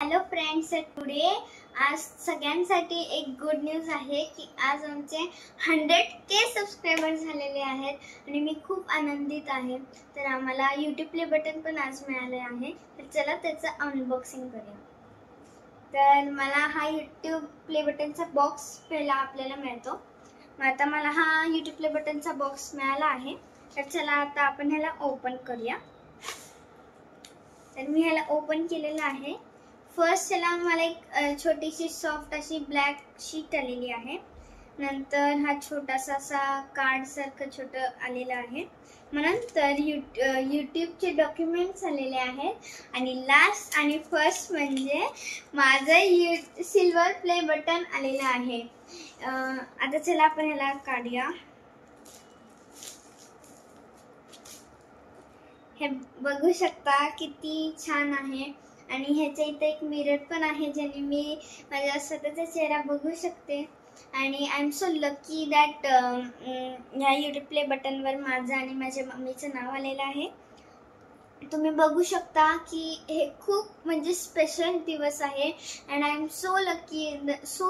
Hello friends, today आज सगळ्यांसाठी एक गुड न्यूज आहे की आज आमचे 100K सबस्क्रायबर झालेले आहेत आणि मी खूप आनंदित आहे। तर आम्हाला YouTube प्ले बटन पण आज मिळाले आहे। तर चला त्याचं अनबॉक्सिंग करूया। तर मला हा YouTube प्ले बटनचा बॉक्स पहिला आपल्याला मिळतो। आता मला हा YouTube प्ले बटनचा बॉक्स मिळाला आहे। तर चला आता आपण ह्याला ओपन करूया। तर मी ह्याला ओपन केलेला आहे। फर्स्ट ह्याला मला एक छोटीशी सॉफ्ट अशी ब्लॅक शीट आलेली आहे। नंतर हा छोटासा असा कार्ड सारखं छोटं आलेलं आहे। नंतर YouTubeचे डॉक्युमेंट्स आलेले आहेत आणि लास्ट आणि फर्स्ट म्हणजे माझं सिल्वर प्ले बटन आलेलं आहे। आता चला आपण ह्याला काढूया। हे बघू शकता किती छान आहे आणि ह्याच्या इथे एक मिरर पण आहे ज्याने मी माझ्या स्वतःचा चेहरा बघू शकते। आणि I am so lucky that या YouTube प्ले बटनवर माझं आणि माझ्या मम्मीचं नाव आलेलं आहे। तुम्ही बघू शकता की हे खूप म्हणजे स्पेशल दिवस आहे and I am so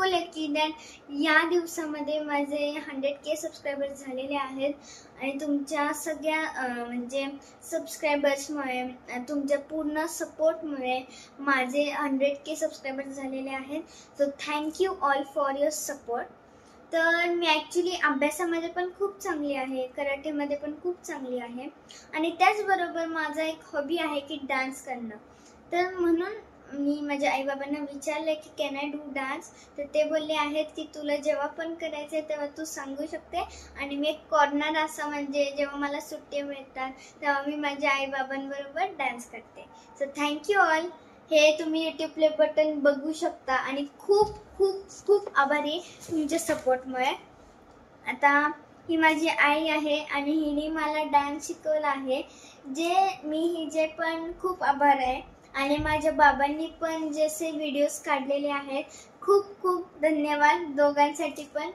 lucky that या दिवसामध्ये माझे 100K सबस्क्रायबर झालेले आहेत। आणि तुमच्या सगळ्या म्हणजे सबस्क्रायबर्समुळे तुमच्या पूर्ण सपोर्टमुळे माझे 100K सबस्क्रायबर झालेले आहेत। So thank you all for your support. तर मी ॲक्च्युली अभ्यासामध्ये पण खूप चांगली आहे, कराटेमध्ये पण खूप चांगली आहे आणि त्याचबरोबर माझा एक हॉबी आहे की डान्स करणं। तर म्हणून मी माझ्या आईबाबांना विचारलं की कॅन आय डू डान्स। तर ते बोलले आहेत की तुला जेव्हा पण करायचं आहे तेव्हा तू सांगू शकते आणि मी एक कॉर्नर असं म्हणजे जेव्हा मला सुट्टी मिळतात तेव्हा मी माझ्या आईबाबांबरोबर डान्स करते। So thank you all. हे तुम्ही YouTube प्ले बटन बघू शकता आणि खूप खूप खूप आभारी तुमच्या सपोर्टमुळे। आता ही माझी आई आहे आणि हिने मला डान्स शिकवला आहे हिचे पण खूप आभार आहे। आणि माझ्या बाबांनी पण जसे व्हिडिओज काढलेले आहेत खूप खूप धन्यवाद दोघांसाठी पण।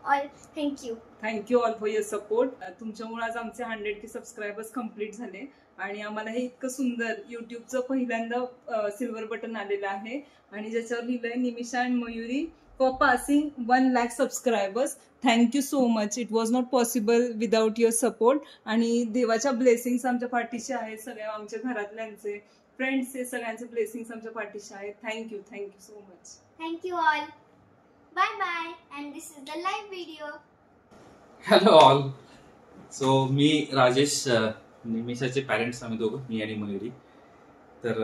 All thank you all for your support. तुमच्यामुळे आज आमचे 100K सबस्क्रायबर्स कंप्लीट झाले आणि आम्हाला हे इतकं सुंदर YouTubeचं पहिल्यांदा सिल्वर बटन आलेलं आहे आणि ज्याच्यावर लिहिलंय Nimisha and Mayuri for passing 1 lakh subscribers. Thank you so much. It was not possible without your support. आणि देवाच्या ब्लेसिंग्स आमच्या पाठीशी आहेत, सगळ्या आमच्या घरातल्यांचे फ्रेंड्सचे सगळ्यांचे ब्लेसिंग्स आमच्या पाठीशी आहेत। Thank you so much. Thank you all. Bye bye and this is the live video. Hello all. So मी राजेश, निमिषाचे पॅरेंट्स आम्ही दोघं, मी आणि मयुरी। तर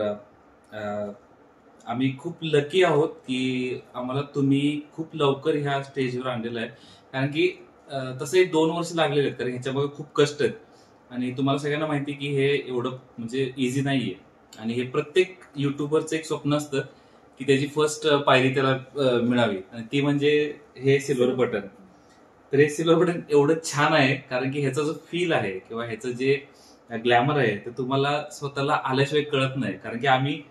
आम्ही खूप लकी आहोत की आम्हाला तुम्ही खूप लवकर ह्या स्टेजवर आणलेलं आहे। कारण की तसे 2 वर्ष लागलेले आहेत, कारण ह्याच्यामध्ये खूप कष्ट आहेत आणि तुम्हाला सगळ्यांना माहिती की हे एवढं म्हणजे इझी नाहीये। आणि हे प्रत्येक युट्यूबरचं एक स्वप्न असतं की त्याची फर्स्ट पायरी त्याला मिळावी आणि ती म्हणजे हे सिल्वर बटन। तर हे सिल्वर बटन एवढं छान आहे कारण की ह्याचा जो फील आहे किंवा ह्याचं जे ग्लॅमर आहे ते तुम्हाला स्वतःला आल्याशिवाय कळत नाही। कारण की आम्ही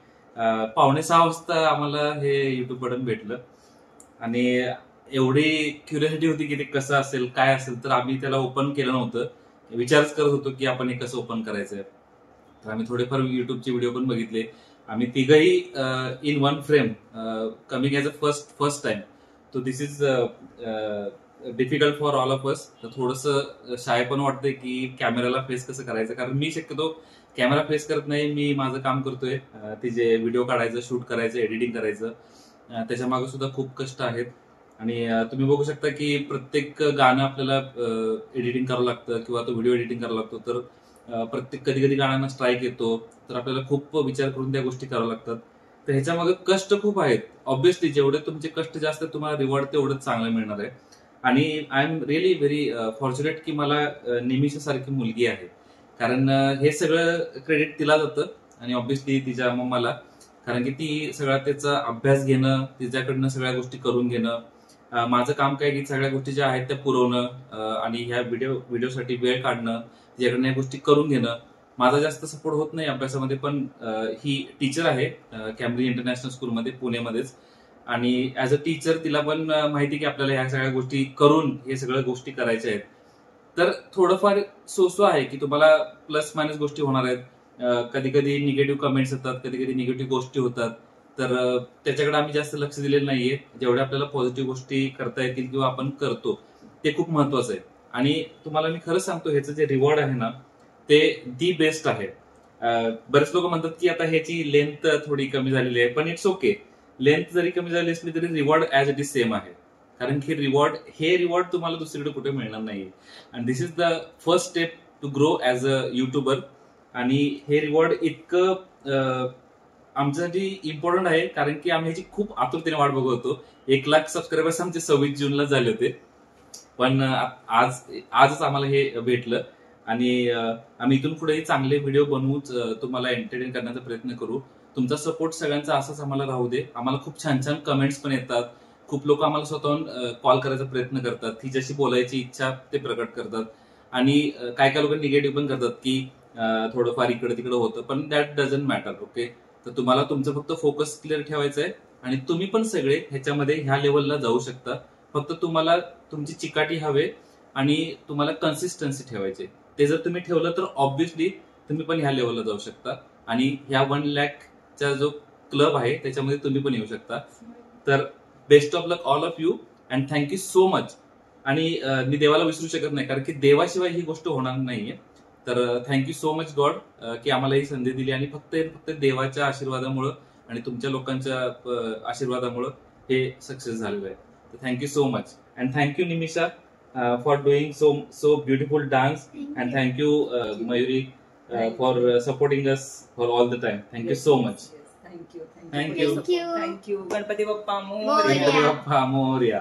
5:45 वाजता आम्हाला हे YouTube बटन भेटलं आणि एवढी क्युरियोसिटी होती की ते कसं असेल काय असेल। तर आम्ही त्याला ओपन केलं नव्हतं, विचारच करत होतो की आपण हे कसं ओपन करायचंय। तर आम्ही थोडेफार YouTubeचे व्हिडिओ पण बघितले। आम्ही तिघही in 1 frame coming as a first time. तो this is difficult for all of us. तर थोडंसं शाय पण वाटतंय की कॅमेराला फेस कसं करायचं, कारण मी शक्यतो कॅमेरा फेस करत नाही, मी माझं काम करतोय, तिचे व्हिडिओ काढायचं, शूट करायचं, एडिटिंग करायचं, त्याच्या मागे सुद्धा खूप कष्ट आहेत। आणि तुम्ही बघू शकता की प्रत्येक गाणं आपल्याला एडिटिंग करावं लागतं किंवा तो व्हिडिओ एडिटिंग करावा लागतो। तर प्रत्येक कधी कधी गाण्यांना स्ट्राईक येतो, तर आपल्याला खूप विचार करून त्या गोष्टी कराव्या लागतात। तर ह्याच्यामागे कष्ट खूप आहेत। ऑब्व्हियसली जेवढे तुमचे कष्ट जास्त तुम्हाला रिवॉर्ड तेवढंच चांगलं मिळणार आहे। आणि I am really very fortunate की मला निमिषासारखी मुलगी आहे, कारण हे सगळं क्रेडिट तिला जातं आणि ऑब्व्हियसली तिच्या मम्माला, कारण की ती सगळा त्याचा अभ्यास घेणं, तिच्याकडनं सगळ्या गोष्टी करून घेणं। माझं काम काय की सगळ्या गोष्टी ज्या आहेत त्या पुरवणं आणि ह्या व्हिडिओसाठी वेळ काढणं, तिच्याकडनं या गोष्टी करून घेणं। माझा जास्त सपोर्ट होत नाही अभ्यासामध्ये, पण ही टीचर आहे कॅम्ब्रिज इंटरनॅशनल स्कूलमध्ये पुण्यामध्येच। आणि ऍज अ टीचर तिला पण माहिती की आपल्याला ह्या सगळ्या गोष्टी करून हे सगळ्या गोष्टी करायच्या आहेत। तर थोडंफार सोसो आहे की तुम्हाला प्लस मायनस गोष्टी होणार आहेत, कधी कधी निगेटिव्ह कमेंट्स येतात, कधी कधी निगेटिव्ह गोष्टी होतात। तर त्याच्याकडे आम्ही जास्त लक्ष दिलेलं नाहीये. जेवढ्या आपल्याला पॉझिटिव्ह गोष्टी करता येतील किंवा आपण करतो ते खूप महत्वाचं आहे. आणि तुम्हाला मी खरं सांगतो, ह्याचं जे रिवॉर्ड आहे ना ते दी बेस्ट आहे. बरेच लोक म्हणतात की आता ह्याची लेंथ थोडी कमी झालेली आहे, पण इट्स ओके. लेंथ जरी कमी झाली असली तरी reward as it is same आहे. कारण की हे रिवॉर्ड तुम्हाला दुसरीकडे कुठे मिळणार नाहीये. आणि this is the first step to grow as a YouTuber. आणि हे रिवॉर्ड इतकं आमच्यासाठी इम्पॉर्टंट आहे कारण की आम्ही ह्याची खूप आतुरतेने वाट बघत होतो. 1,00,000 सबस्क्रायबर्स आमचे 26 जूनला झाले होते, पण आजच आम्हाला हे भेटलं. आणि आम्ही इथून पुढेही चांगले व्हिडिओ बनवूच तुम्हाला एंटरटेन करण्याचा प्रयत्न करू. तुमचा सपोर्ट सगळ्यांचा असाच आम्हाला राहू दे. आम्हाला खूप छान छान कमेंट्स पण येतात. खूप लोक आम्हाला स्वतःहून कॉल करायचा प्रयत्न करतात, तिच्याशी बोलायची इच्छा ते प्रकट करतात. आणि काय काय लोक निगेटिव्ह पण करतात की थोडंफार इकडे तिकडे होतं, पण दॅट डझंट मॅटर. ओके, तर तुम्हाला तुमचं फक्त फोकस क्लिअर ठेवायचं आहे आणि तुम्ही पण सगळे ह्याच्यामध्ये ह्या लेवलला जाऊ शकता. फक्त तुम्हाला तुमची चिकाटी हवे आणि तुम्हाला कन्सिस्टन्सी ठेवायची. ते जर तुम्ही ठेवलं तर ऑब्व्हियसली तुम्ही पण ह्या लेवलला जाऊ शकता. आणि ह्या 1,00,000चा जो क्लब आहे त्याच्यामध्ये तुम्ही पण येऊ शकता. तर best of luck all of you and thank you so much. आणि मी देवाला विसरू शकत नाही कारण की देवाशिवाय ही गोष्ट होणार नाहीये. तर थँक्यू सो मच गॉड की आम्हाला ही संधी दिली. आणि फक्त देवाच्या आशीर्वादामुळं आणि तुमच्या लोकांच्या आशीर्वादामुळं हे सक्सेस झालेलं आहे. तर thank you so much. And thank you Nimisha for doing so beautiful dance. And thank you Mayuri for supporting us for all the time. Thank you so much. Thank you. Thank you. Thank you. Ganpati Bappa Morya. Ganpati Bappa Morya.